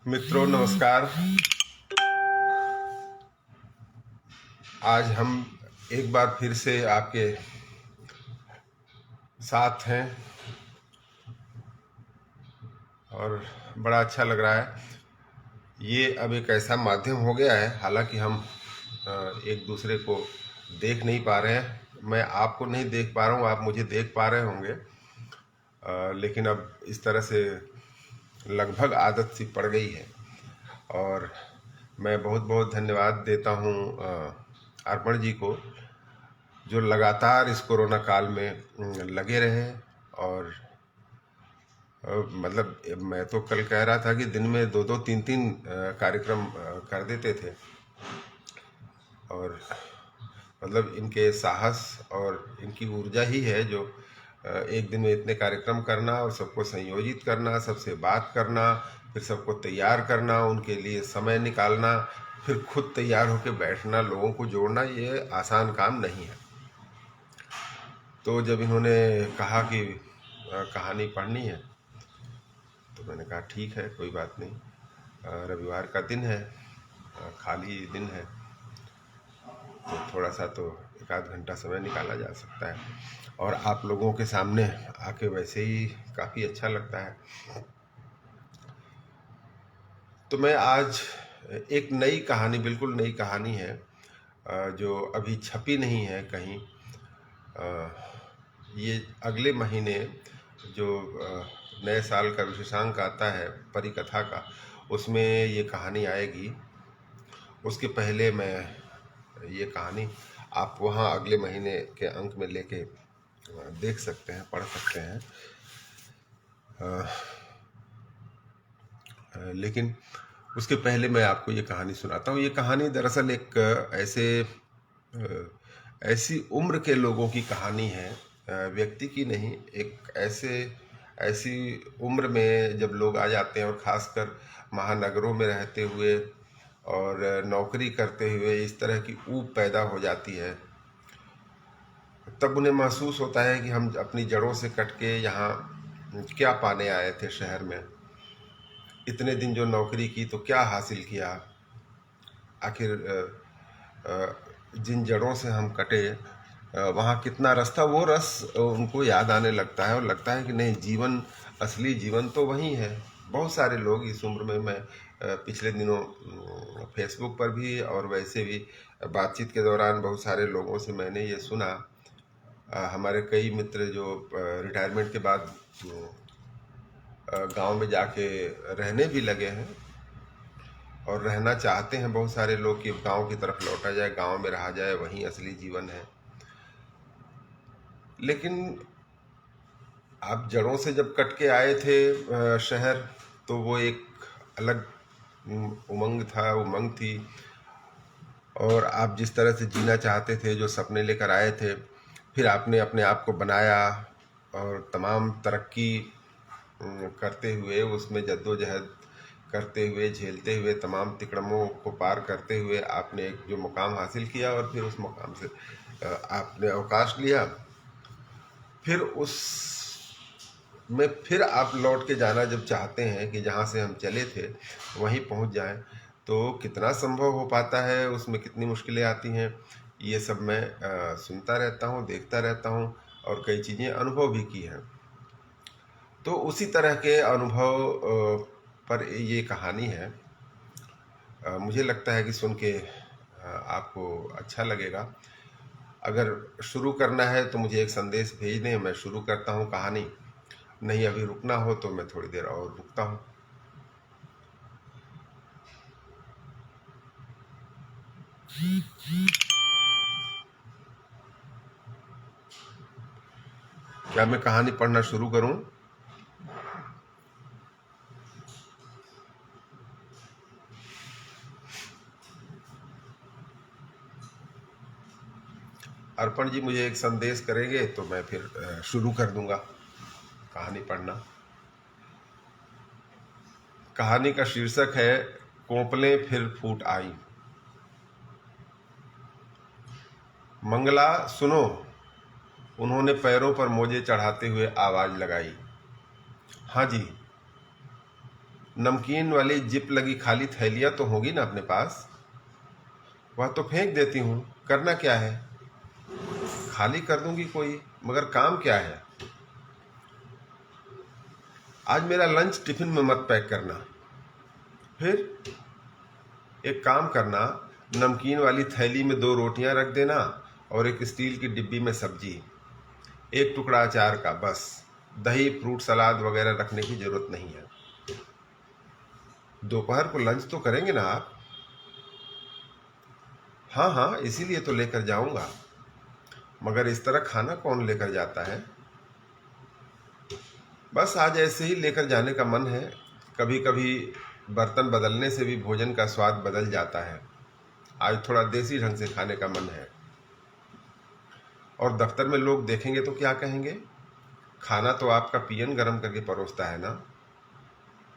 मित्रों नमस्कार। आज हम एक बार फिर से आपके साथ हैं और बड़ा अच्छा लग रहा है। ये अब एक ऐसा माध्यम हो गया है, हालांकि हम एक दूसरे को देख नहीं पा रहे हैं। मैं आपको नहीं देख पा रहा हूँ, आप मुझे देख पा रहे होंगे, लेकिन अब इस तरह से लगभग आदत सी पड़ गई है। और मैं बहुत बहुत धन्यवाद देता हूँ अर्पण जी को, जो लगातार इस कोरोना काल में लगे रहे। और मतलब मैं तो कल कह रहा था कि दिन में दो दो तीन तीन कार्यक्रम कर देते थे। और मतलब इनके साहस और इनकी ऊर्जा ही है जो एक दिन में इतने कार्यक्रम करना और सबको संयोजित करना, सबसे बात करना, फिर सबको तैयार करना, उनके लिए समय निकालना, फिर खुद तैयार होकर बैठना, लोगों को जोड़ना, ये आसान काम नहीं है। तो जब इन्होंने कहा कि कहानी पढ़नी है, तो मैंने कहा ठीक है, कोई बात नहीं। रविवार का दिन है, खाली दिन है, तो थोड़ा सा तो एक आध घंटा समय निकाला जा सकता है। और आप लोगों के सामने आके वैसे ही काफ़ी अच्छा लगता है। तो मैं आज एक नई कहानी, बिल्कुल नई कहानी है, जो अभी छपी नहीं है कहीं। ये अगले महीने जो नए साल का विशेषांक आता है परिकथा का, उसमें ये कहानी आएगी। उसके पहले मैं ये कहानी आप वहाँ अगले महीने के अंक में लेके देख सकते हैं, पढ़ सकते हैं। लेकिन उसके पहले मैं आपको ये कहानी सुनाता हूँ। ये कहानी दरअसल एक ऐसी उम्र के लोगों की कहानी है, व्यक्ति की नहीं। एक ऐसी उम्र में जब लोग आ जाते हैं, और ख़ासकर महानगरों में रहते हुए और नौकरी करते हुए इस तरह की ऊब पैदा हो जाती है, तब उन्हें महसूस होता है कि हम अपनी जड़ों से कट के यहाँ क्या पाने आए थे शहर में। इतने दिन जो नौकरी की तो क्या हासिल किया, आखिर जिन जड़ों से हम कटे वहाँ कितना रस था। वो रस उनको याद आने लगता है और लगता है कि नहीं, जीवन, असली जीवन तो वही है। बहुत सारे लोग इस उम्र में, मैं पिछले दिनों फेसबुक पर भी और वैसे भी बातचीत के दौरान बहुत सारे लोगों से मैंने ये सुना। हमारे कई मित्र जो रिटायरमेंट के बाद गांव में जाके रहने भी लगे हैं और रहना चाहते हैं बहुत सारे लोग कि गांव की तरफ लौटा जाए, गांव में रहा जाए, वहीं असली जीवन है। लेकिन आप जड़ों से जब कट के आए थे शहर, तो वो एक अलग उमंग था, उमंग थी। और आप जिस तरह से जीना चाहते थे, जो सपने लेकर आए थे, फिर आपने अपने आप को बनाया और तमाम तरक्की करते हुए, उसमें जद्दोजहद करते हुए, झेलते हुए, तमाम तिकड़मों को पार करते हुए आपने एक जो मुकाम हासिल किया, और फिर उस मुकाम से आपने अवकाश लिया। फिर उस में फिर आप लौट के जाना जब चाहते हैं कि जहाँ से हम चले थे वहीं पहुँच जाएं, तो कितना संभव हो पाता है, उसमें कितनी मुश्किलें आती हैं, ये सब मैं सुनता रहता हूँ, देखता रहता हूँ, और कई चीज़ें अनुभव भी की हैं। तो उसी तरह के अनुभव पर ये कहानी है। मुझे लगता है कि सुन के आपको अच्छा लगेगा। अगर शुरू करना है तो मुझे एक संदेश भेज दें, मैं शुरू करता हूँ कहानी। नहीं अभी रुकना हो तो मैं थोड़ी देर और रुकता हूँ। क्या मैं कहानी पढ़ना शुरू करूँ? अर्पण जी मुझे एक संदेश करेंगे तो मैं फिर शुरू कर दूंगा कहानी पढ़ना। कहानी का शीर्षक है कोपलें फिर फूट आई। मंगला सुनो, उन्होंने पैरों पर मोजे चढ़ाते हुए आवाज लगाई। हाँ जी, नमकीन वाली जिप लगी खाली थैलियाँ तो होगी ना अपने पास, वह तो फेंक देती हूँ, करना क्या है, खाली कर दूंगी कोई, मगर काम क्या है। आज मेरा लंच टिफिन में मत पैक करना। फिर एक काम करना, नमकीन वाली थैली में 2 रोटियां रख देना और एक स्टील की डिब्बी में सब्जी, एक टुकड़ा अचार का, बस। दही, फ्रूट सलाद वगैरह रखने की जरूरत नहीं है। दोपहर को लंच तो करेंगे ना आप? हाँ हाँ, इसीलिए तो लेकर जाऊंगा, मगर इस तरह खाना कौन लेकर जाता है। बस आज ऐसे ही लेकर जाने का मन है। कभी कभी बर्तन बदलने से भी भोजन का स्वाद बदल जाता है। आज थोड़ा देसी ढंग से खाने का मन है। और दफ्तर में लोग देखेंगे तो क्या कहेंगे? खाना तो आपका पियन गरम करके परोसता है ना।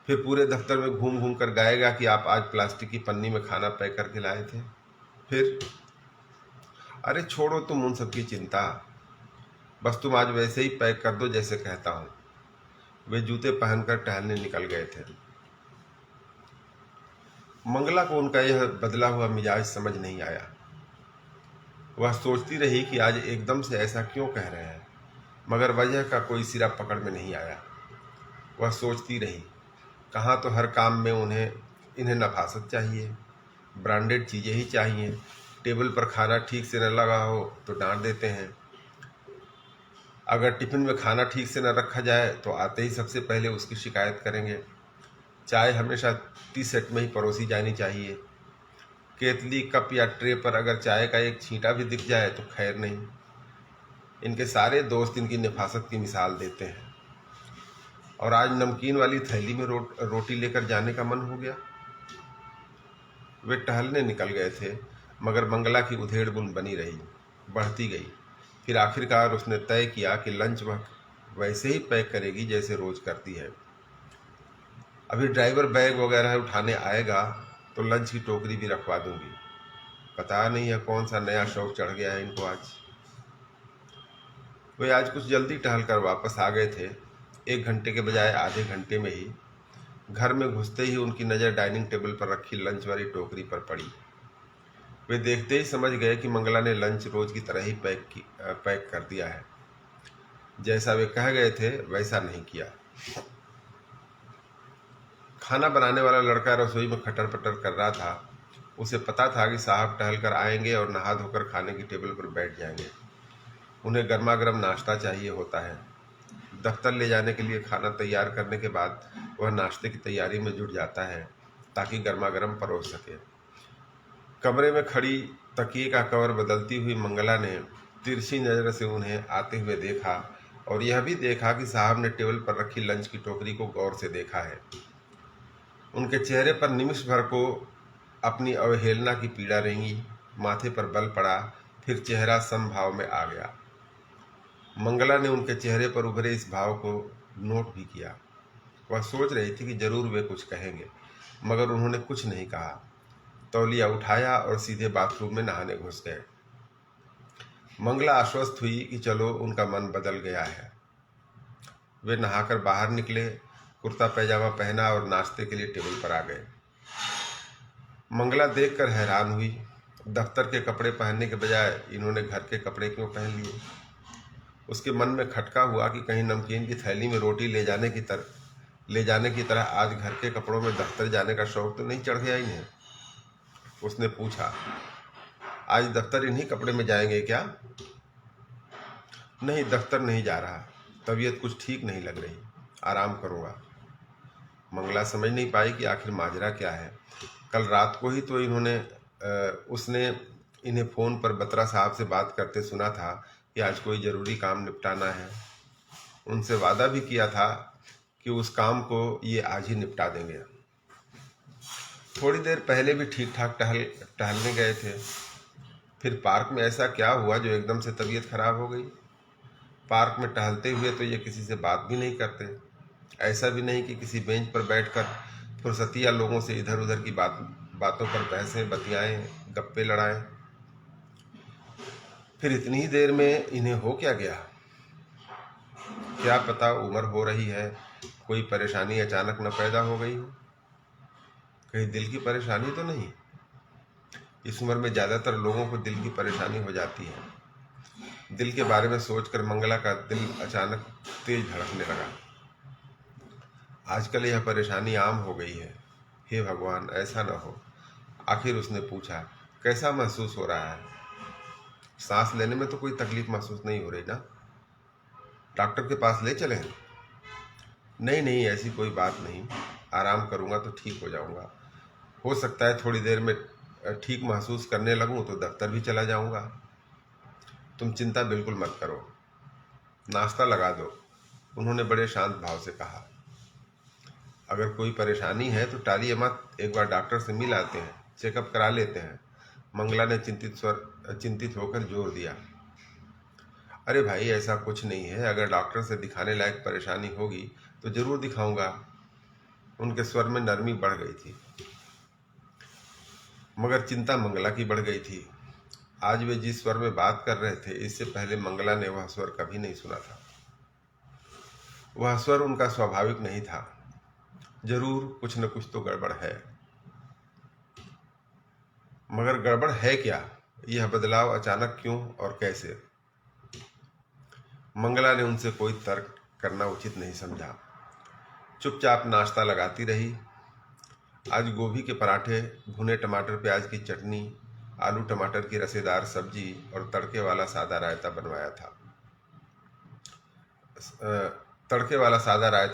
फिर पूरे दफ्तर में घूम घूम कर गाएगा कि आप आज प्लास्टिक की पन्नी में खाना पैक करके लाए थे। फिर अरे छोड़ो तुम उन सब की चिंता, बस तुम आज वैसे ही पैक कर दो जैसे कहता हूँ। वे जूते पहनकर टहलने निकल गए थे। मंगला को उनका यह बदला हुआ मिजाज समझ नहीं आया। वह सोचती रही कि आज एकदम से ऐसा क्यों कह रहे हैं, मगर वजह का कोई सिरा पकड़ में नहीं आया। वह सोचती रही, कहाँ तो हर काम में इन्हें नफासत चाहिए, ब्रांडेड चीज़ें ही चाहिए। टेबल पर खाना ठीक से न लगा हो तो डांट देते हैं। अगर टिफिन में खाना ठीक से न रखा जाए तो आते ही सबसे पहले उसकी शिकायत करेंगे। चाय हमेशा टी सेट में ही परोसी जानी चाहिए। केतली, कप या ट्रे पर अगर चाय का एक छींटा भी दिख जाए तो खैर नहीं। इनके सारे दोस्त इनकी नफासत की मिसाल देते हैं। और आज नमकीन वाली थैली में रोटी लेकर जाने का मन हो गया। वे टहलने निकल गए थे, मगर मंगला की उधेड़-बुन बनी रही, बढ़ती गई। फिर आखिरकार उसने तय किया कि लंच वह वैसे ही पैक करेगी जैसे रोज करती है। अभी ड्राइवर बैग वगैरह उठाने आएगा तो लंच की टोकरी भी रखवा दूंगी। पता नहीं है कौन सा नया शौक चढ़ गया है इनको आज। वे आज कुछ जल्दी टहलकर वापस आ गए थे। 1 घंटे के बजाय आधे घंटे में ही। घर में घुसते ही उनकी नज़र डाइनिंग टेबल पर रखी लंच वाली टोकरी पर पड़ी। वे देखते ही समझ गए कि मंगला ने लंच रोज की तरह ही पैक कर दिया है। जैसा वे कह गए थे वैसा नहीं किया। खाना बनाने वाला लड़का रसोई में खटर पटर कर रहा था। उसे पता था कि साहब टहल कर आएंगे और नहा धोकर खाने की टेबल पर बैठ जाएंगे। उन्हें गर्मा गर्म नाश्ता चाहिए होता है। दफ्तर ले जाने के लिए खाना तैयार करने के बाद वह नाश्ते की तैयारी में जुट जाता है ताकि गर्मा गर्म परोस सके। कमरे में खड़ी तकिए का कवर बदलती हुई मंगला ने तिरछी नज़र से उन्हें आते हुए देखा और यह भी देखा कि साहब ने टेबल पर रखी लंच की टोकरी को गौर से देखा है। उनके चेहरे पर निमिष भर को अपनी अवहेलना की पीड़ा रेंगी। माथे पर बल पड़ा, फिर चेहरा समभाव में आ गया। मंगला ने उनके चेहरे पर उभरे इस भाव को नोट भी किया। वह सोच रही थी कि जरूर वे कुछ कहेंगे, मगर उन्होंने कुछ नहीं कहा। तौलिया उठाया और सीधे बाथरूम में नहाने घुस गए। मंगला आश्वस्त हुई कि चलो उनका मन बदल गया है। वे नहाकर बाहर निकले, कुर्ता पैजामा पहना और नाश्ते के लिए टेबल पर आ गए। मंगला देखकर हैरान हुई। दफ्तर के कपड़े पहनने के बजाय इन्होंने घर के कपड़े क्यों पहन लिए। उसके मन में खटका हुआ कि कहीं नमकीन की थैली में रोटी ले जाने की तरह आज घर के कपड़ों में दफ्तर जाने का शौक तो नहीं चढ़ गया इन्हें। उसने पूछा, आज दफ्तर इन्हीं कपड़े में जाएंगे क्या? नहीं, दफ्तर नहीं जा रहा, तबीयत कुछ ठीक नहीं लग रही, आराम करूँगा। मंगला समझ नहीं पाई कि आखिर माजरा क्या है। कल रात को ही तो उसने इन्हें फ़ोन पर बत्रा साहब से बात करते सुना था कि आज कोई ज़रूरी काम निपटाना है। उनसे वादा भी किया था कि उस काम को ये आज ही निपटा देंगे। थोड़ी देर पहले भी ठीक ठाक टहलने गए थे। फिर पार्क में ऐसा क्या हुआ जो एकदम से तबीयत खराब हो गई? पार्क में टहलते हुए तो ये किसी से बात भी नहीं करते। ऐसा भी नहीं कि किसी बेंच पर बैठकर फुर्सतिया लोगों से इधर उधर की बातों पर बहसें बतियाएं, गप्पे लड़ाएं। फिर इतनी ही देर में इन्हें हो क्या गया? क्या पता उम्र हो रही है, कोई परेशानी अचानक न पैदा हो गई हो। कहीं दिल की परेशानी तो नहीं? इस उम्र में ज़्यादातर लोगों को दिल की परेशानी हो जाती है। दिल के बारे में सोचकर मंगला का दिल अचानक तेज धड़कने लगा। आजकल यह परेशानी आम हो गई है। हे भगवान, ऐसा न हो। आखिर उसने पूछा, कैसा महसूस हो रहा है? सांस लेने में तो कोई तकलीफ महसूस नहीं हो रही ना? डॉक्टर के पास ले चलें? नहीं नहीं, ऐसी कोई बात नहीं। आराम करूंगा तो ठीक हो जाऊंगा। हो सकता है थोड़ी देर में ठीक महसूस करने लगूं तो दफ्तर भी चला जाऊंगा। तुम चिंता बिल्कुल मत करो। नाश्ता लगा दो, उन्होंने बड़े शांत भाव से कहा। अगर कोई परेशानी है तो टालिए मत, एक बार डॉक्टर से मिल आते हैं, चेकअप करा लेते हैं। मंगला ने चिंतित होकर जोर दिया। अरे भाई, ऐसा कुछ नहीं है। अगर डॉक्टर से दिखाने लायक परेशानी होगी तो जरूर दिखाऊंगा। उनके स्वर में नरमी बढ़ गई थी, मगर चिंता मंगला की बढ़ गई थी। आज वे जिस स्वर में बात कर रहे थे, इससे पहले मंगला ने वह स्वर कभी नहीं सुना था। वह स्वर उनका स्वाभाविक नहीं था। जरूर कुछ न कुछ तो गड़बड़ है। मगर गड़बड़ है क्या? यह बदलाव अचानक क्यों और कैसे? मंगला ने उनसे कोई तर्क करना उचित नहीं समझा। चुपचाप नाश्ता लगाती रही। आज गोभी के पराठे, भुने टमाटर प्याज की चटनी, आलू टमाटर की रसेदार सब्जी और तड़के वाला सादा रायता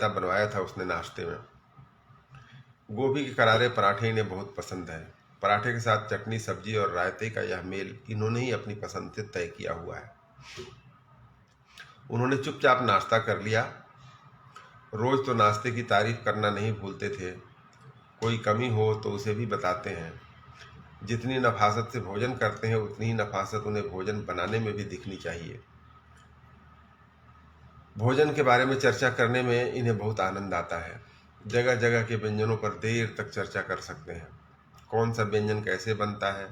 बनवाया था। उसने नाश्ते में। गोभी के करारे पराठे इन्हें बहुत पसंद है। पराठे के साथ चटनी, सब्जी और रायते का यह मेल इन्होंने ही अपनी पसंद से तय किया हुआ है। उन्होंने चुपचाप नाश्ता कर लिया। रोज तो नाश्ते की तारीफ करना नहीं भूलते थे। कोई कमी हो तो उसे भी बताते हैं। जितनी नफासत से भोजन करते हैं उतनी ही नफासत उन्हें भोजन बनाने में भी दिखनी चाहिए। भोजन के बारे में चर्चा करने में इन्हें बहुत आनंद आता है। जगह जगह के व्यंजनों पर देर तक चर्चा कर सकते हैं। कौन सा व्यंजन कैसे बनता है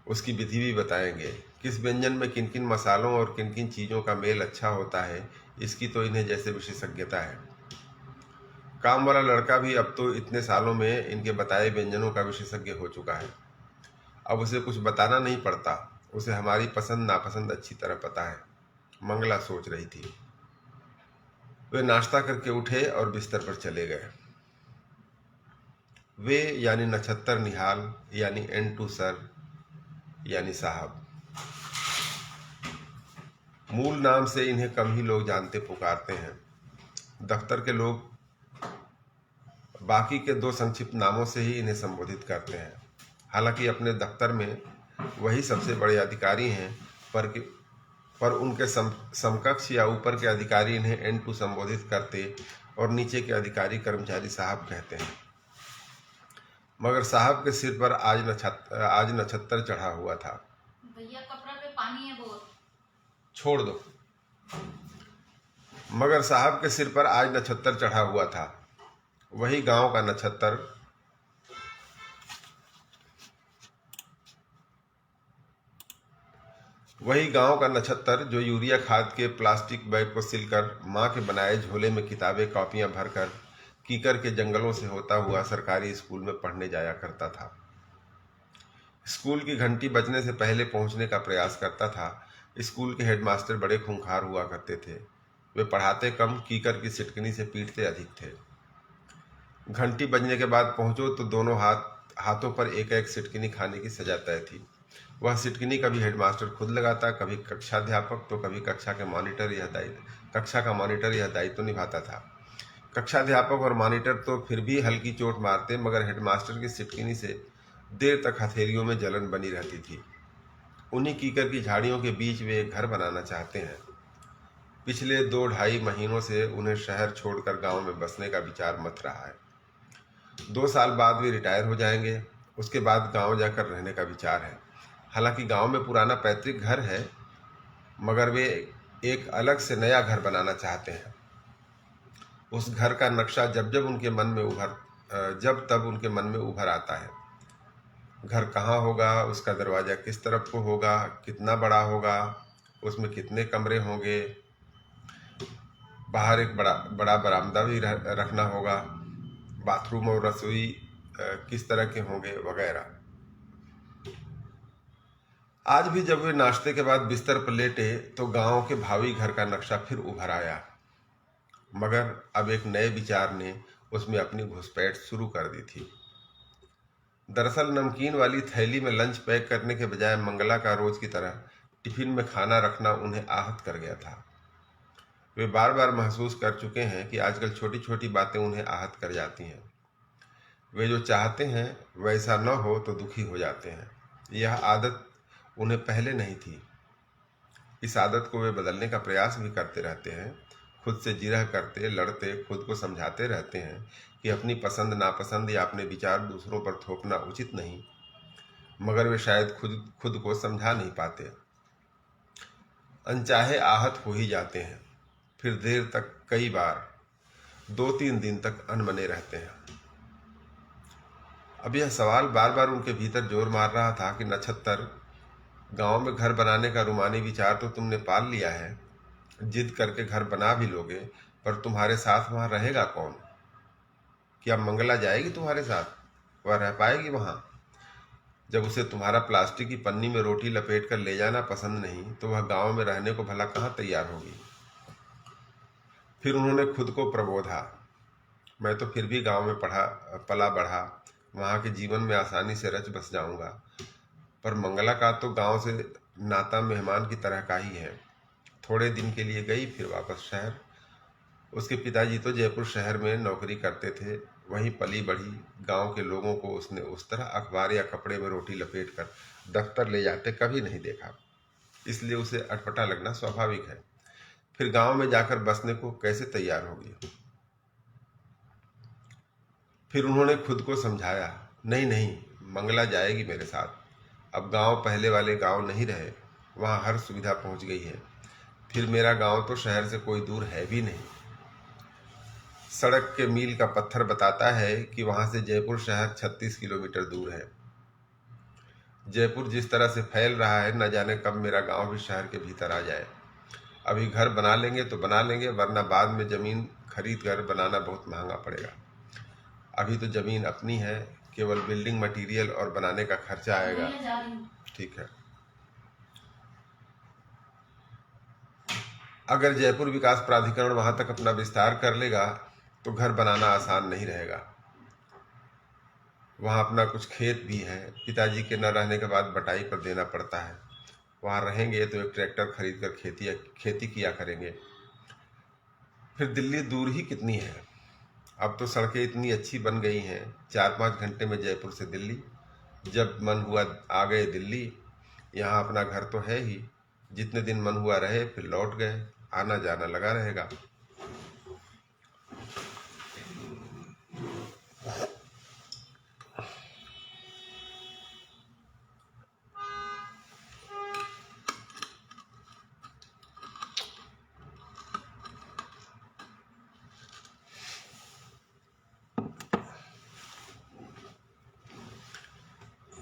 उसकी विधि भी बताएंगे। किस व्यंजन में किन किन मसालों और किन किन चीज़ों का मेल अच्छा होता है, इसकी तो इन्हें जैसे विशेषज्ञता है। काम वाला लड़का भी अब तो इतने सालों में इनके बताए व्यंजनों का विशेषज्ञ हो चुका है। अब उसे कुछ बताना नहीं पड़ता। उसे हमारी पसंद नापसंद अच्छी तरह पता है, मंगला सोच रही थी। वे नाश्ता करके उठे और बिस्तर पर चले गए। वे यानी नक्षत्र निहाल, यानी N2 सर, यानी साहब। मूल नाम से इन्हें कम ही लोग जानते पुकारते हैं। दफ्तर के लोग बाकी के 2 संक्षिप्त नामों से ही इन्हें संबोधित करते हैं। हालांकि अपने दफ्तर में वही सबसे बड़े अधिकारी हैं, पर उनके समकक्ष या ऊपर के अधिकारी इन्हें N2 संबोधित करते और नीचे के अधिकारी कर्मचारी साहब कहते हैं। मगर साहब के सिर पर आज नक्षत्र चढ़ा हुआ था। भैया कपड़ा पे पानी है बहुत। छोड़ दो। मगर साहब के सिर पर आज नक्षत्र चढ़ा हुआ था। वही गांव का नक्षत्र, जो यूरिया खाद के प्लास्टिक बैग को सिलकर माँ के बनाए झोले में किताबें कॉपियां भरकर कीकर के जंगलों से होता हुआ सरकारी स्कूल में पढ़ने जाया करता था। स्कूल की घंटी बजने से पहले पहुंचने का प्रयास करता था। स्कूल के हेडमास्टर बड़े खूंखार हुआ करते थे। वे पढ़ाते कम, कीकर की सिटकनी से पीटते अधिक थे। घंटी बजने के बाद पहुंचो तो दोनों हाथों पर एक एक सिटकनी खाने की सजा तय थी। वह सिटकनी कभी हेडमास्टर खुद लगाता, कभी कक्षाध्यापक, तो कभी कक्षा का मॉनिटर यह दायित्व निभाता था। कक्षाध्यापक और मॉनिटर तो फिर भी हल्की चोट मारते, मगर हेडमास्टर की सिटकनी से देर तक हथेलियों में जलन बनी रहती थी। उन्हीं कीकर की झाड़ियों के बीच वे एक घर बनाना चाहते हैं। पिछले 2-2.5 महीनों से उन्हें शहर छोड़कर गांव में बसने का विचार मत रहा है। 2 साल बाद वे रिटायर हो जाएंगे। उसके बाद गांव जाकर रहने का विचार है। हालांकि गांव में पुराना पैतृक घर है, मगर वे एक अलग से नया घर बनाना चाहते हैं। उस घर का नक्शा जब तब उनके मन में उभर आता है। घर कहाँ होगा, उसका दरवाज़ा किस तरफ को होगा, कितना बड़ा होगा, उसमें कितने कमरे होंगे, बाहर एक बड़ा बरामदा भी रखना होगा। बाथरूम और रसोई किस तरह के होंगे वगैरह। आज भी जब वे नाश्ते के बाद बिस्तर पर लेटे तो गांव के भावी घर का नक्शा फिर उभर आया, मगर अब एक नए विचार ने उसमें अपनी घुसपैठ शुरू कर दी थी। दरअसल नमकीन वाली थैली में लंच पैक करने के बजाय मंगला का रोज की तरह टिफिन में खाना रखना उन्हें आहत कर गया था। वे बार बार महसूस कर चुके हैं कि आजकल छोटी छोटी बातें उन्हें आहत कर जाती हैं। वे जो चाहते हैं वैसा न हो तो दुखी हो जाते हैं। यह आदत उन्हें पहले नहीं थी। इस आदत को वे बदलने का प्रयास भी करते रहते हैं, खुद से जिरह करते, लड़ते, खुद को समझाते रहते हैं कि अपनी पसंद नापसंद या अपने विचार दूसरों पर थोपना उचित नहीं, मगर वे शायद खुद खुद को समझा नहीं पाते। अनचाहे आहत हो ही जाते हैं, फिर देर तक, कई बार 2-3 दिन तक अनमने रहते हैं। अब यह सवाल बार बार उनके भीतर जोर मार रहा था कि नक्षत्र, गांव में घर बनाने का रुमानी विचार तो तुमने पाल लिया है, जिद करके घर बना भी लोगे, पर तुम्हारे साथ वहां रहेगा कौन? क्या मंगला जाएगी तुम्हारे साथ? वह रह पाएगी वहां? जब उसे तुम्हारा प्लास्टिक की पन्नी में रोटी लपेट कर ले जाना पसंद नहीं, तो वह गांव में रहने को भला कहाँ तैयार होगी? फिर उन्होंने खुद को प्रबोधा, मैं तो फिर भी गांव में पला बढ़ा, वहां के जीवन में आसानी से रच बस जाऊंगा, पर मंगला का तो गांव से नाता मेहमान की तरह का ही है। थोड़े दिन के लिए गई, फिर वापस शहर। उसके पिताजी तो जयपुर शहर में नौकरी करते थे, वहीं पली बढ़ी। गांव के लोगों को उसने उस तरह अखबार या कपड़े में रोटी लपेट कर दफ्तर ले जाते कभी नहीं देखा, इसलिए उसे अटपटा लगना स्वाभाविक है। फिर गांव में जाकर बसने को कैसे तैयार होगी? फिर उन्होंने खुद को समझाया, नहीं नहीं, मंगला जाएगी मेरे साथ। अब गांव पहले वाले गांव नहीं रहे, वहां हर सुविधा पहुंच गई है। फिर मेरा गांव तो शहर से कोई दूर है भी नहीं। सड़क के मील का पत्थर बताता है कि वहां से जयपुर शहर 36 किलोमीटर दूर है। जयपुर जिस तरह से फैल रहा है, न जाने कब मेरा गांव भी शहर के भीतर आ जाए। अभी घर बना लेंगे तो बना लेंगे, वरना बाद में जमीन खरीद कर बनाना बहुत महंगा पड़ेगा। अभी तो जमीन अपनी है, केवल बिल्डिंग मटेरियल और बनाने का खर्चा आएगा। मैं जा रही हूँ। ठीक है। अगर जयपुर विकास प्राधिकरण वहां तक अपना विस्तार कर लेगा तो घर बनाना आसान नहीं रहेगा। वहां अपना कुछ खेत भी है, पिताजी के न रहने के बाद बटाई पर देना पड़ता है। वहां रहेंगे तो एक ट्रैक्टर खरीद कर खेती किया करेंगे। फिर दिल्ली दूर ही कितनी है। अब तो सड़कें इतनी अच्छी बन गई हैं, 4-5 घंटे में जयपुर से दिल्ली। जब मन हुआ आ गए दिल्ली। यहाँ अपना घर तो है ही, जितने दिन मन हुआ रहे, फिर लौट गए। आना जाना लगा रहेगा।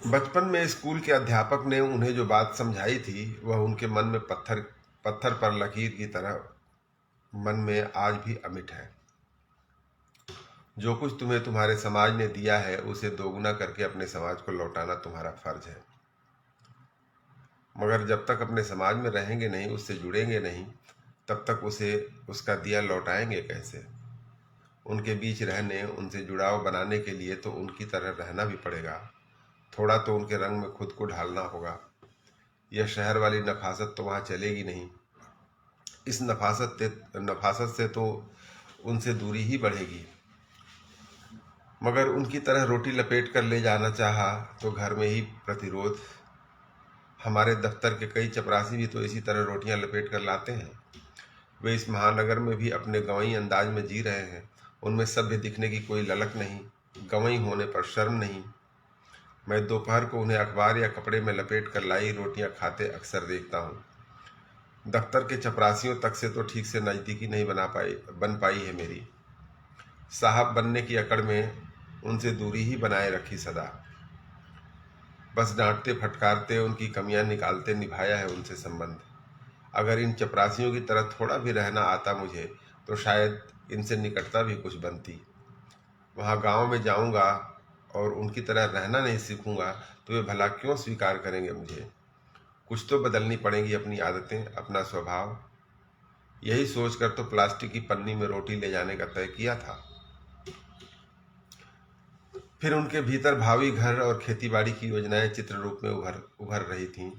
बचपन में स्कूल के अध्यापक ने उन्हें जो बात समझाई थी, वह उनके मन में पत्थर पत्थर पर लकीर की तरह मन में आज भी अमिट है। जो कुछ तुम्हें तुम्हारे समाज ने दिया है, उसे दोगुना करके अपने समाज को लौटाना तुम्हारा फर्ज है। मगर जब तक अपने समाज में रहेंगे नहीं, उससे जुड़ेंगे नहीं, तब तक उसे उसका दिया लौटाएंगे कैसे? उनके बीच रहने, उनसे जुड़ाव बनाने के लिए तो उनकी तरह रहना भी पड़ेगा। थोड़ा तो उनके रंग में खुद को ढालना होगा। यह शहर वाली नफासत तो वहाँ चलेगी नहीं। इस नफासत से तो उनसे दूरी ही बढ़ेगी। मगर उनकी तरह रोटी लपेट कर ले जाना चाहा तो घर में ही प्रतिरोध। हमारे दफ्तर के कई चपरासी भी तो इसी तरह रोटियां लपेट कर लाते हैं। वे इस महानगर में भी अपने गंवई अंदाज में जी रहे हैं। उनमें सभ्य दिखने की कोई ललक नहीं, गंवई होने पर शर्म नहीं। मैं दोपहर को उन्हें अखबार या कपड़े में लपेट कर लाई रोटियां खाते अक्सर देखता हूँ। दफ्तर के चपरासियों तक से तो ठीक से नज़दीकी नहीं बन पाई है मेरी। साहब बनने की अकड़ में उनसे दूरी ही बनाए रखी सदा। बस डांटते फटकारते, उनकी कमियां निकालते निभाया है उनसे संबंध। अगर इन चपरासियों की तरह थोड़ा भी रहना आता मुझे, तो शायद इनसे निकटता भी कुछ बनती। वहाँ गांव में जाऊंगा और उनकी तरह रहना नहीं सीखूंगा तो वे भला क्यों स्वीकार करेंगे मुझे। कुछ तो बदलनी पड़ेंगी अपनी आदतें, अपना स्वभाव। यही सोचकर तो प्लास्टिक की पन्नी में रोटी ले जाने का तय किया था। फिर उनके भीतर भावी घर और खेतीबाड़ी की योजनाएं चित्र रूप में उभर रही थीं।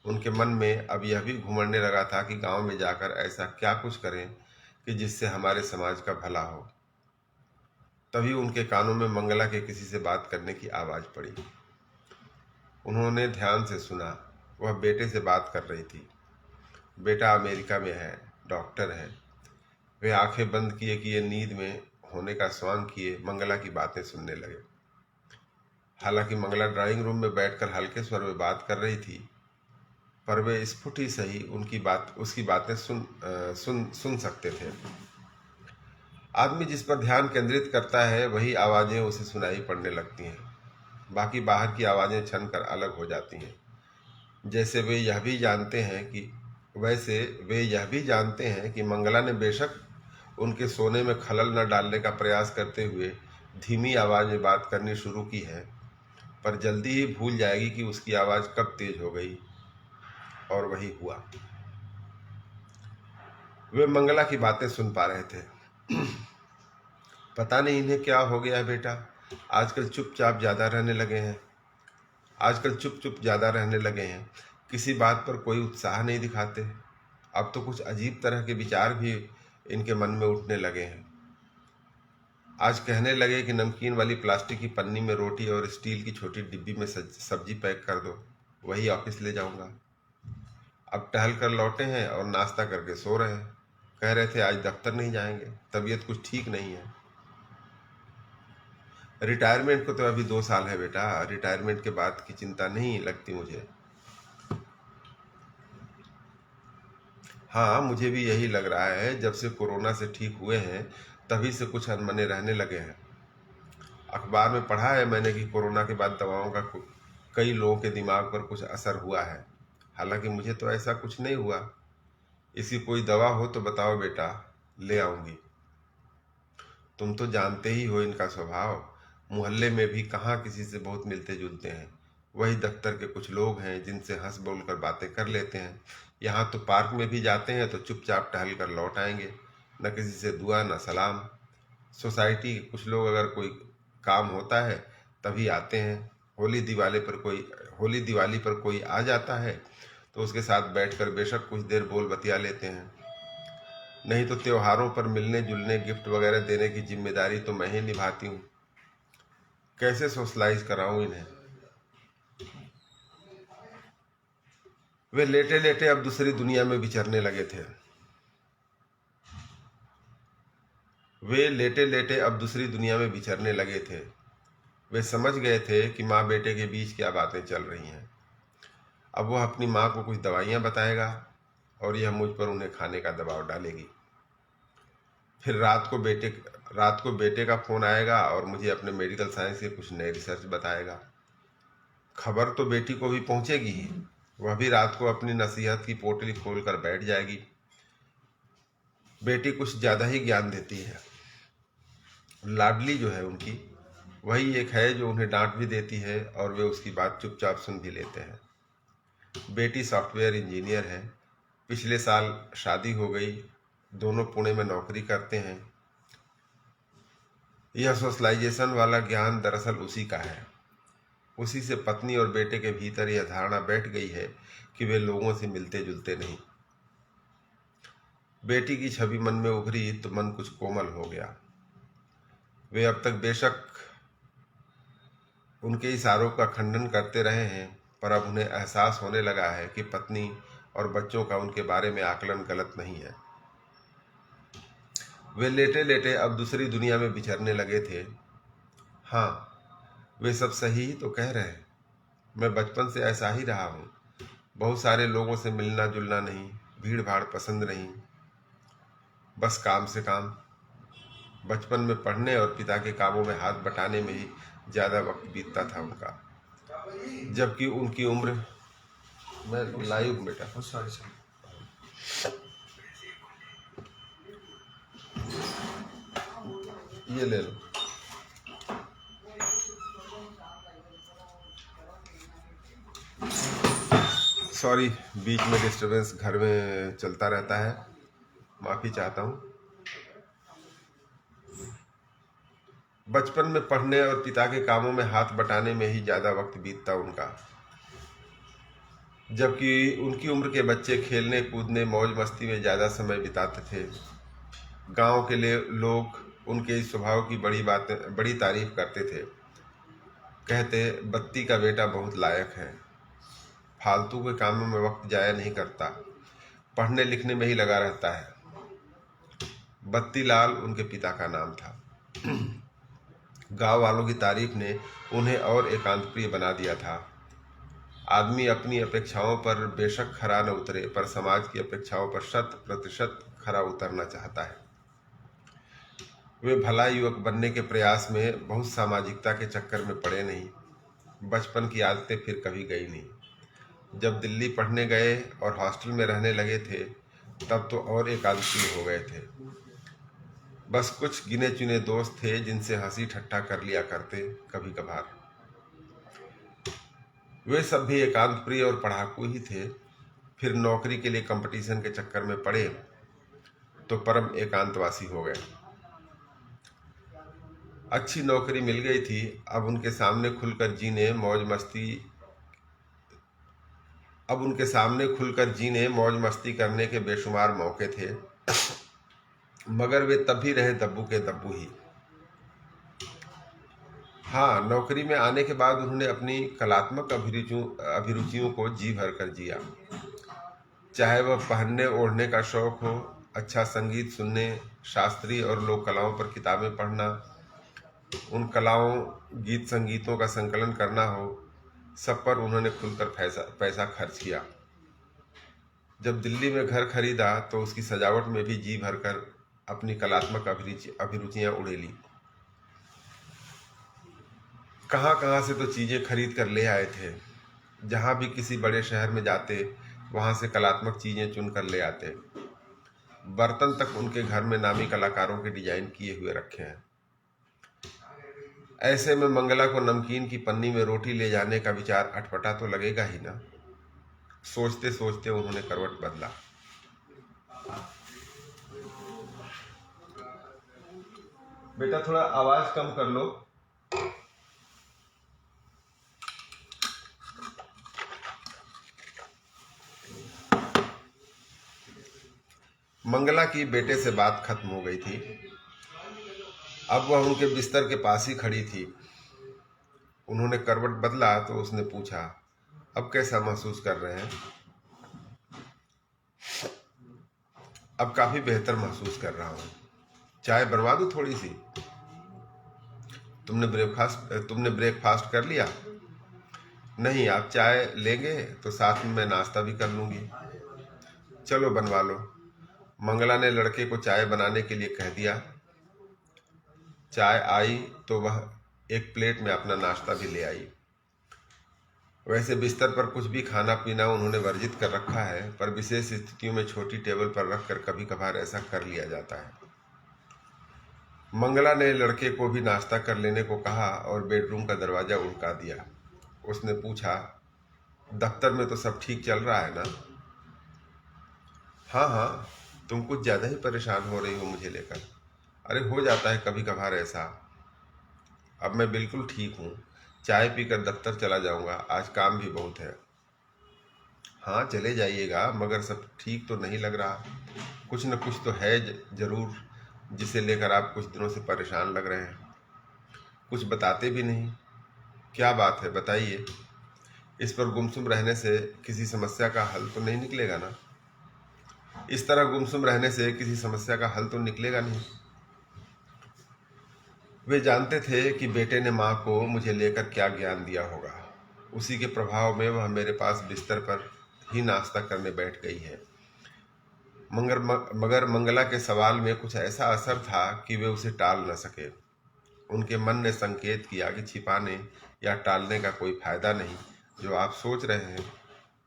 उनके मन में अब यह भी घुमड़ने लगा था कि गांव में जाकर ऐसा क्या कुछ करें कि जिससे हमारे समाज का भला हो। तभी उनके कानों में मंगला के किसी से बात करने की आवाज पड़ी। उन्होंने ध्यान से सुना। वह बेटे से बात कर रही थी। बेटा अमेरिका में है, डॉक्टर है। वे आंखें बंद किए नींद में होने का स्वांग किए मंगला की बातें सुनने लगे। हालांकि मंगला ड्राइंग रूम में बैठकर हल्के स्वर में बात कर रही थी, पर वे स्फुट ही सही उसकी बातें सुन सकते थे। आदमी जिस पर ध्यान केंद्रित करता है वही आवाजें उसे सुनाई पड़ने लगती हैं। बाकी बाहर की आवाजें छन कर अलग हो जाती हैं। वैसे वे यह भी जानते हैं कि मंगला ने बेशक उनके सोने में खलल न डालने का प्रयास करते हुए धीमी आवाज में बात करनी शुरू की है, पर जल्दी ही भूल जाएगी कि उसकी आवाज कब तेज हो गई। और वही हुआ। वे मंगला की बातें सुन पा रहे थे। पता नहीं इन्हें क्या हो गया है बेटा, आजकल चुपचाप ज्यादा रहने लगे हैं। किसी बात पर कोई उत्साह नहीं दिखाते। अब तो कुछ अजीब तरह के विचार भी इनके मन में उठने लगे हैं। आज कहने लगे कि नमकीन वाली प्लास्टिक की पन्नी में रोटी और स्टील की छोटी डिब्बी में सब्जी पैक कर दो, वही ऑफिस ले जाऊंगा। अब टहल कर लौटे हैं और नाश्ता करके सो रहे हैं। कह रहे थे आज दफ्तर नहीं जाएंगे, तबीयत कुछ ठीक नहीं है। रिटायरमेंट को तो अभी 2 साल है बेटा, रिटायरमेंट के बाद की चिंता नहीं लगती मुझे। हाँ, मुझे भी यही लग रहा है। जब से कोरोना से ठीक हुए हैं तभी से कुछ अनमने रहने लगे हैं। अखबार में पढ़ा है मैंने कि कोरोना के बाद दवाओं का कई लोगों के दिमाग पर कुछ असर हुआ है। हालांकि मुझे तो ऐसा कुछ नहीं हुआ। इसकी कोई दवा हो तो बताओ बेटा, ले आऊंगी। तुम तो जानते ही हो इनका स्वभाव। मोहल्ले में भी कहाँ किसी से बहुत मिलते जुलते हैं। वही दफ्तर के कुछ लोग हैं जिनसे हंस बोल कर बातें कर लेते हैं। यहाँ तो पार्क में भी जाते हैं तो चुपचाप टहल कर लौट आएंगे, न किसी से दुआ न सलाम। सोसाइटी के कुछ लोग अगर कोई काम होता है तभी आते हैं। होली दिवाली पर कोई आ जाता है तो उसके साथ बैठकर बेशक कुछ देर बोल बतिया लेते हैं। नहीं तो त्योहारों पर मिलने जुलने, गिफ्ट वगैरह देने की जिम्मेदारी तो मैं ही निभाती हूँ। कैसे सोशलाइज कराऊं इन्हें। वे लेटे लेटे अब दूसरी दुनिया में विचरने लगे थे। वे समझ गए थे कि माँ बेटे के बीच क्या बातें चल रही हैं। अब वह अपनी माँ को कुछ दवाइयाँ बताएगा और यह मुझ पर उन्हें खाने का दबाव डालेगी। फिर रात को बेटे का फोन आएगा और मुझे अपने मेडिकल साइंस के कुछ नए रिसर्च बताएगा। खबर तो बेटी को भी पहुंचेगी ही। वह भी रात को अपनी नसीहत की पोटली खोलकर बैठ जाएगी। बेटी कुछ ज्यादा ही ज्ञान देती है। लाडली जो है उनकी, वही एक है जो उन्हें डांट भी देती है और वे उसकी बात चुपचाप सुन भी लेते हैं। बेटी सॉफ्टवेयर इंजीनियर है। पिछले साल शादी हो गई। दोनों पुणे में नौकरी करते हैं। यह सोशलाइजेशन वाला ज्ञान दरअसल उसी का है। उसी से पत्नी और बेटे के भीतर यह धारणा बैठ गई है कि वे लोगों से मिलते जुलते नहीं। बेटी की छवि मन में उभरी तो मन कुछ कोमल हो गया। वे अब तक बेशक उनके इशारों का खंडन करते रहे हैं, पर अब उन्हें एहसास होने लगा है कि पत्नी और बच्चों का उनके बारे में आकलन गलत नहीं है। वे लेटे लेटे अब दूसरी दुनिया में विचरने लगे थे। हाँ, वे सब सही ही तो कह रहे हैं। मैं बचपन से ऐसा ही रहा हूँ। बहुत सारे लोगों से मिलना जुलना नहीं, भीड़ भाड़ पसंद नहीं, बस काम से काम। बचपन में पढ़ने और पिता के कामों में हाथ बटाने में ही ज़्यादा वक्त बीतता था उनका, जबकि उनकी उम्र। मैं लाइव बेटा, सॉरी ये ले लो। सॉरी, बीच में डिस्टरबेंस घर में चलता रहता है, माफ़ी चाहता हूँ। बचपन में पढ़ने और पिता के कामों में हाथ बटाने में ही ज़्यादा वक्त बीतता उनका, जबकि उनकी उम्र के बच्चे खेलने कूदने मौज मस्ती में ज़्यादा समय बिताते थे। गांव के लिए लोग उनके इस स्वभाव की बड़ी तारीफ करते थे। कहते, बत्ती का बेटा बहुत लायक है, फालतू के कामों में वक्त जाया नहीं करता, पढ़ने लिखने में ही लगा रहता है। बत्ती लाल उनके पिता का नाम था। गांव वालों की तारीफ ने उन्हें और एकांत प्रिय बना दिया था। आदमी अपनी अपेक्षाओं पर बेशक खरा न उतरे, पर समाज की अपेक्षाओं पर 100% खरा उतरना चाहता है। वे भला युवक बनने के प्रयास में बहुत सामाजिकता के चक्कर में पड़े नहीं। बचपन की आदतें फिर कभी गई नहीं। जब दिल्ली पढ़ने गए और हॉस्टल में रहने लगे थे, तब तो और एकांती हो गए थे। बस कुछ गिने चुने दोस्त थे जिनसे हंसी ठट्ठा कर लिया करते कभी कभार। वे सब भी एकांत प्रिय और पढ़ाकू ही थे। फिर नौकरी के लिए कंपटीशन के चक्कर में पड़े तो परम एकांतवासी हो गए। अच्छी नौकरी मिल गई थी। अब उनके सामने खुलकर जीने मौज मस्ती करने के बेशुमार मौके थे, मगर वे तब भी रहे दब्बू के दब्बू ही। हाँ, नौकरी में आने के बाद उन्होंने अपनी कलात्मक अभिरुचियों को जी भर कर जिया। चाहे वह पहनने ओढ़ने का शौक हो, अच्छा संगीत सुनने, शास्त्रीय और लोक कलाओं पर किताबें पढ़ना, उन कलाओं गीत संगीतों का संकलन करना हो, सब पर उन्होंने खुलकर पैसा खर्च किया। जब दिल्ली में घर खरीदा तो उसकी सजावट में भी जी भरकर अपनी कलात्मक अभिरुचियां उड़ेली। कहाँ से तो चीज़ें खरीद कर ले आए थे। जहाँ भी किसी बड़े शहर में जाते, वहाँ से कलात्मक चीज़ें चुन कर ले आते। बर्तन तक उनके घर में नामी कलाकारों के डिजाइन किए हुए रखे हैं। ऐसे में मंगला को नमकीन की पन्नी में रोटी ले जाने का विचार अटपटा तो लगेगा ही ना। सोचते सोचते उन्होंने करवट बदला। बेटा, थोड़ा आवाज कम कर लो। मंगला की बेटे से बात खत्म हो गई थी। अब वह उनके बिस्तर के पास ही खड़ी थी। उन्होंने करवट बदला तो उसने पूछा, अब कैसा महसूस कर रहे हैं? अब काफी बेहतर महसूस कर रहा हूँ। चाय बनवा दूं थोड़ी सी? तुमने ब्रेकफास्ट कर लिया? नहीं, आप चाय लेंगे तो साथ में मैं नाश्ता भी कर लूंगी। चलो बनवा लो। मंगला ने लड़के को चाय बनाने के लिए कह दिया। चाय आई तो वह एक प्लेट में अपना नाश्ता भी ले आई। वैसे बिस्तर पर कुछ भी खाना पीना उन्होंने वर्जित कर रखा है, पर विशेष स्थितियों में छोटी टेबल पर रखकर कभी कभार ऐसा कर लिया जाता है। मंगला ने लड़के को भी नाश्ता कर लेने को कहा और बेडरूम का दरवाजा उड़का दिया। उसने पूछा, दफ्तर में तो सब ठीक चल रहा है ना? हाँ, तुम कुछ ज़्यादा ही परेशान हो रही हो मुझे लेकर। अरे हो जाता है कभी कभार ऐसा। अब मैं बिल्कुल ठीक हूँ। चाय पीकर दफ्तर चला जाऊँगा, आज काम भी बहुत है। हाँ, चले जाइएगा, मगर सब ठीक तो नहीं लग रहा। कुछ न कुछ तो है जरूर, जिसे लेकर आप कुछ दिनों से परेशान लग रहे हैं। कुछ बताते भी नहीं। क्या बात है, बताइए। इस पर गुमसुम रहने से किसी समस्या का हल तो नहीं निकलेगा ना? इस तरह गुमसुम रहने से किसी समस्या का हल तो निकलेगा नहीं। वे जानते थे कि बेटे ने माँ को मुझे लेकर क्या ज्ञान दिया होगा। उसी के प्रभाव में वह मेरे पास बिस्तर पर ही नाश्ता करने बैठ गई है। मगर मंगला के सवाल में कुछ ऐसा असर था कि वे उसे टाल न सके। उनके मन ने संकेत किया कि छिपाने या टालने का कोई फायदा नहीं। जो आप सोच रहे हैं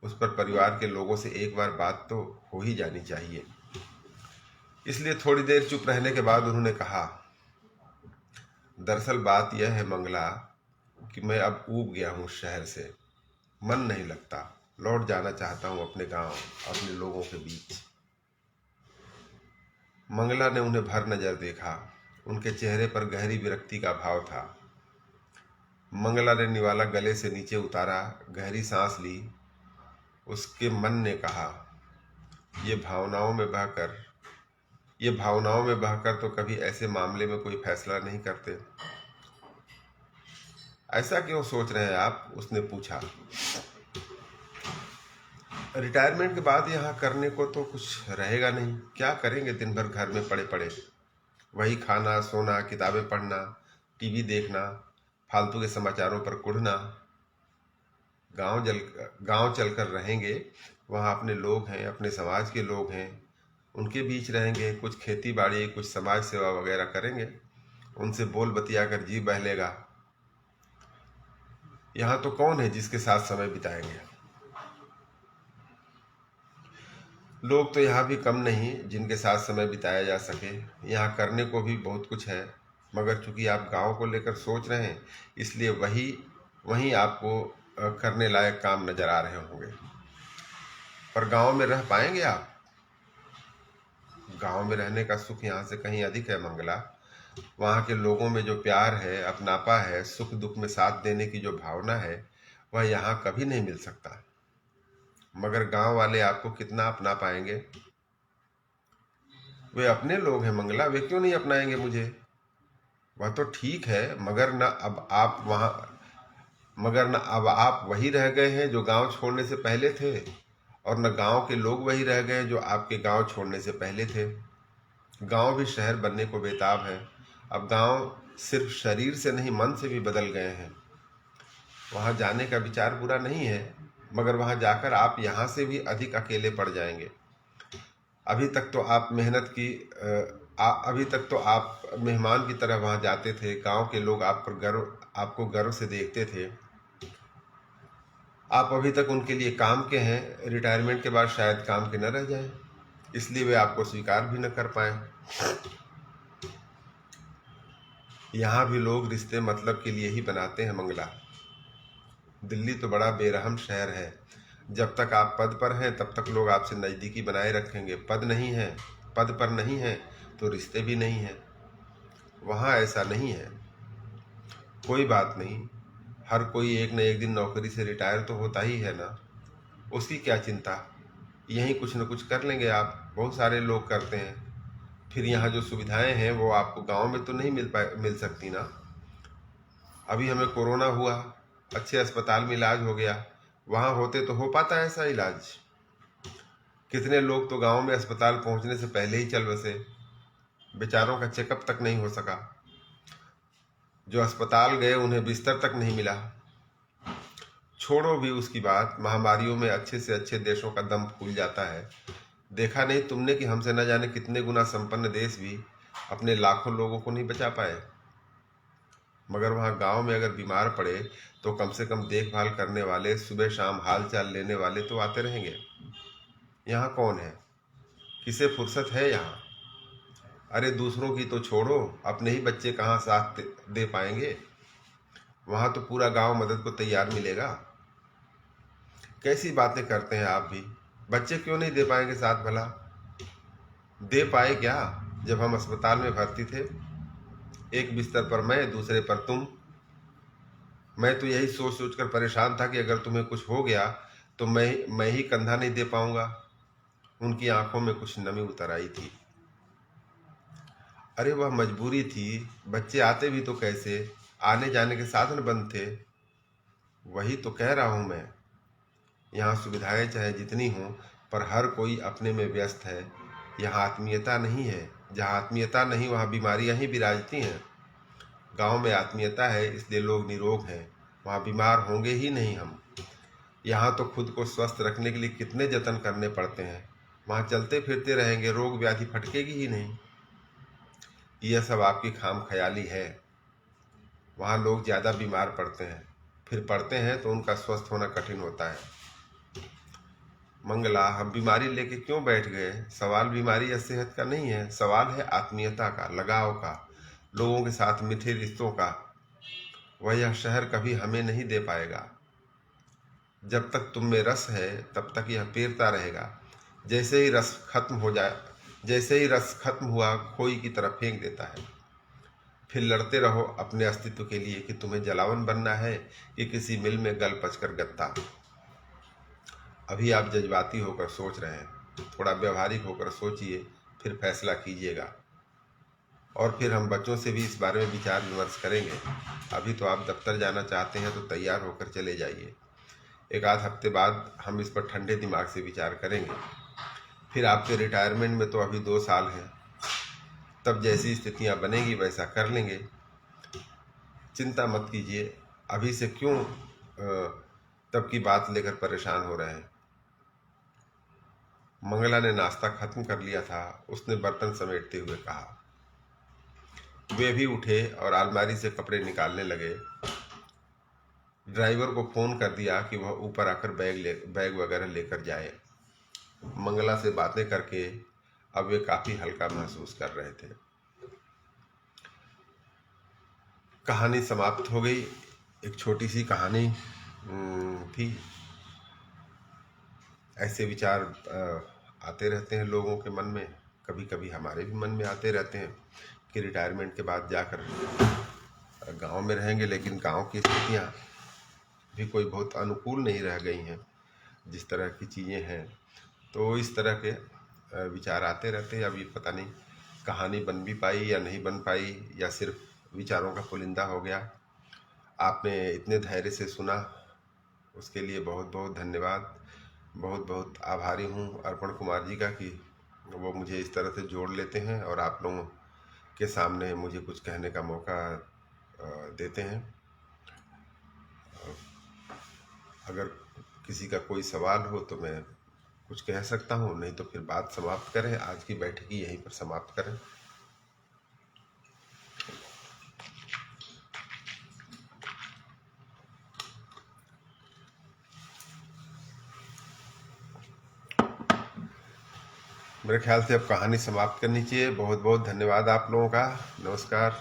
उस पर परिवार के लोगों से एक बार बात तो हो ही जानी चाहिए। इसलिए थोड़ी देर चुप रहने के बाद उन्होंने कहा, दरअसल बात यह है मंगला कि मैं अब ऊब गया हूँ शहर से। मन नहीं लगता। लौट जाना चाहता हूँ अपने गांव, अपने लोगों के बीच। मंगला ने उन्हें भर नजर देखा। उनके चेहरे पर गहरी विरक्ति का भाव था। मंगला ने निवाला गले से नीचे उतारा, गहरी सांस ली। उसके मन ने कहा, ये भावनाओं में बहकर तो कभी ऐसे मामले में कोई फैसला नहीं करते। ऐसा क्यों सोच रहे हैं आप? उसने पूछा। रिटायरमेंट के बाद यहाँ करने को तो कुछ रहेगा नहीं। क्या करेंगे दिन भर घर में पड़े पड़े? वही खाना, सोना, किताबें पढ़ना, टीवी देखना, फालतू के समाचारों पर कुढ़ना। गांव चलकर रहेंगे, वहाँ अपने लोग हैं, अपने समाज के लोग हैं, उनके बीच रहेंगे। कुछ खेती बाड़ी, कुछ समाज सेवा वगैरह करेंगे। उनसे बोल बतिया कर जी बहलेगा। यहाँ तो कौन है जिसके साथ समय बिताएंगे? लोग तो यहाँ भी कम नहीं जिनके साथ समय बिताया जा सके। यहाँ करने को भी बहुत कुछ है, मगर चूंकि आप गांव को लेकर सोच रहे हैं, इसलिए वहीं आपको करने लायक काम नजर आ रहे होंगे। पर गांव में रह पाएंगे आप? गांव में रहने का सुख यहाँ से कहीं अधिक है मंगला। वहाँ के लोगों में जो प्यार है, अपनापा है, सुख दुख में साथ देने की जो भावना है, वह यहाँ कभी नहीं मिल सकता। मगर गांव वाले आपको कितना अपना पाएंगे? वे अपने लोग हैं मंगला, वे क्यों नहीं अपनाएंगे मुझे? वह तो ठीक है, मगर न अब आप वही रह गए हैं जो गांव छोड़ने से पहले थे, और न गांव के लोग वही रह गए जो आपके गांव छोड़ने से पहले थे। गांव भी शहर बनने को बेताब है। अब गांव सिर्फ शरीर से नहीं, मन से भी बदल गए हैं। वहां जाने का विचार बुरा नहीं है, मगर वहां जाकर आप यहाँ से भी अधिक अकेले पड़ जाएंगे। अभी तक तो आप मेहमान की तरह वहां जाते थे। गांव के लोग आपको गर्व से देखते थे। आप अभी तक उनके लिए काम के हैं। रिटायरमेंट के बाद शायद काम के न रह जाएं, इसलिए वे आपको स्वीकार भी न कर पाए। यहाँ भी लोग रिश्ते मतलब के लिए ही बनाते हैं मंगला। दिल्ली तो बड़ा बेरहम शहर है। जब तक आप पद पर हैं तब तक लोग आपसे नज़दीकी बनाए रखेंगे। पद पर नहीं है तो रिश्ते भी नहीं हैं। वहाँ ऐसा नहीं है। कोई बात नहीं, हर कोई एक न एक दिन नौकरी से रिटायर तो होता ही है ना। उसकी क्या चिंता, यहीं कुछ न कुछ कर लेंगे आप। बहुत सारे लोग करते हैं। फिर यहाँ जो सुविधाएं हैं वो आपको गांव में तो नहीं मिल सकती ना। अभी हमें कोरोना हुआ, अच्छे अस्पताल में इलाज हो गया। वहाँ होते तो हो पाता ऐसा इलाज? कितने लोग तो गांव में अस्पताल पहुंचने से पहले ही चल बसे, बेचारों का चेकअप तक नहीं हो सका। जो अस्पताल गए उन्हें बिस्तर तक नहीं मिला। छोड़ो भी उसकी बात, महामारियों में अच्छे से अच्छे देशों का दम फूल जाता है। देखा नहीं तुमने कि हमसे न जाने कितने गुना संपन्न देश भी अपने लाखों लोगों को नहीं बचा पाए। मगर वहाँ गांव में अगर बीमार पड़े तो कम से कम देखभाल करने वाले, सुबह शाम हाल चाल लेने वाले तो आते रहेंगे। यहाँ कौन है? किसे फुर्सत है यहाँ? अरे दूसरों की तो छोड़ो, अपने ही बच्चे कहाँ साथ दे पाएंगे? वहाँ तो पूरा गांव मदद को तैयार मिलेगा। कैसी बातें करते हैं आप भी? बच्चे क्यों नहीं दे पाएंगे साथ भला? दे पाए क्या? जब हम अस्पताल में भर्ती थे, एक बिस्तर पर मैं, दूसरे पर तुम। मैं तो यही सोच सोच कर परेशान था कि अगर तुम्हें कुछ हो गया तो मैं ही कंधा नहीं दे पाऊंगा। उनकी आंखों में कुछ नमी उतर आई थी। अरे वह मजबूरी थी, बच्चे आते भी तो कैसे? आने जाने के साधन बंद थे। वही तो कह रहा हूं मैं। यहाँ सुविधाएं चाहे जितनी हों, पर हर कोई अपने में व्यस्त है। यहाँ आत्मीयता नहीं है। जहाँ आत्मीयता नहीं वहाँ बीमारियां ही विराजती हैं। गांव में आत्मीयता है, इसलिए लोग निरोग हैं। वहाँ बीमार होंगे ही नहीं हम। यहाँ तो खुद को स्वस्थ रखने के लिए कितने जतन करने पड़ते हैं। वहाँ चलते फिरते रहेंगे, रोग व्याधि फटकेगी ही नहीं। यह सब आपकी खाम ख्याली है। वहाँ लोग ज़्यादा बीमार पड़ते हैं, फिर पड़ते हैं तो उनका स्वस्थ होना कठिन होता है। मंगला, हम बीमारी लेके क्यों बैठ गए? सवाल बीमारी या सेहत का नहीं है, सवाल है आत्मीयता का, लगाव का, लोगों के साथ मीठे रिश्तों का। वह यह शहर कभी हमें नहीं दे पाएगा। जब तक तुम में रस है तब तक यह पेरता रहेगा। जैसे ही रस खत्म हुआ खोई की तरफ फेंक देता है। फिर लड़ते रहो अपने अस्तित्व के लिए कि तुम्हें जलावन बनना है कि किसी मिल में गल पचकर गत्ता। अभी आप जज्बाती होकर सोच रहे हैं, थोड़ा व्यवहारिक होकर सोचिए, फिर फैसला कीजिएगा। और फिर हम बच्चों से भी इस बारे में विचार विमर्श करेंगे। अभी तो आप दफ्तर जाना चाहते हैं तो तैयार होकर चले जाइए। एक आध हफ्ते बाद हम इस पर ठंडे दिमाग से विचार करेंगे। फिर आपके रिटायरमेंट में तो अभी 2 साल हैं, तब जैसी स्थितियां बनेगी वैसा कर लेंगे। चिंता मत कीजिए। अभी से क्यों तब की बात लेकर परेशान हो रहे हैं। मंगला ने नाश्ता खत्म कर लिया था। उसने बर्तन समेटते हुए कहा। वे भी उठे और अलमारी से कपड़े निकालने लगे। ड्राइवर को फोन कर दिया कि वह ऊपर आकर बैग वगैरह लेकर जाए। मंगला से बातें करके अब वे काफी हल्का महसूस कर रहे थे। कहानी समाप्त हो गई। एक छोटी सी कहानी थी। ऐसे विचार आते रहते हैं लोगों के मन में, कभी कभी हमारे भी मन में आते रहते हैं कि रिटायरमेंट के बाद जाकर गांव में रहेंगे, लेकिन गांव की स्थितियां भी कोई बहुत अनुकूल नहीं रह गई हैं जिस तरह की चीज़ें हैं। तो इस तरह के विचार आते रहते हैं। अब ये पता नहीं कहानी बन भी पाई या नहीं बन पाई, या सिर्फ विचारों का पुलिंदा हो गया। आपने इतने धैर्य से सुना, उसके लिए बहुत बहुत धन्यवाद। बहुत बहुत आभारी हूँ अर्पण कुमार जी का कि वो मुझे इस तरह से जोड़ लेते हैं और आप लोगों के सामने मुझे कुछ कहने का मौका देते हैं। अगर किसी का कोई सवाल हो तो मैं कुछ कह सकता हूँ, नहीं तो फिर बात समाप्त करें। आज की बैठक यहीं पर समाप्त करें। मेरे ख्याल से अब कहानी समाप्त करनी चाहिए। बहुत बहुत धन्यवाद आप लोगों का। नमस्कार।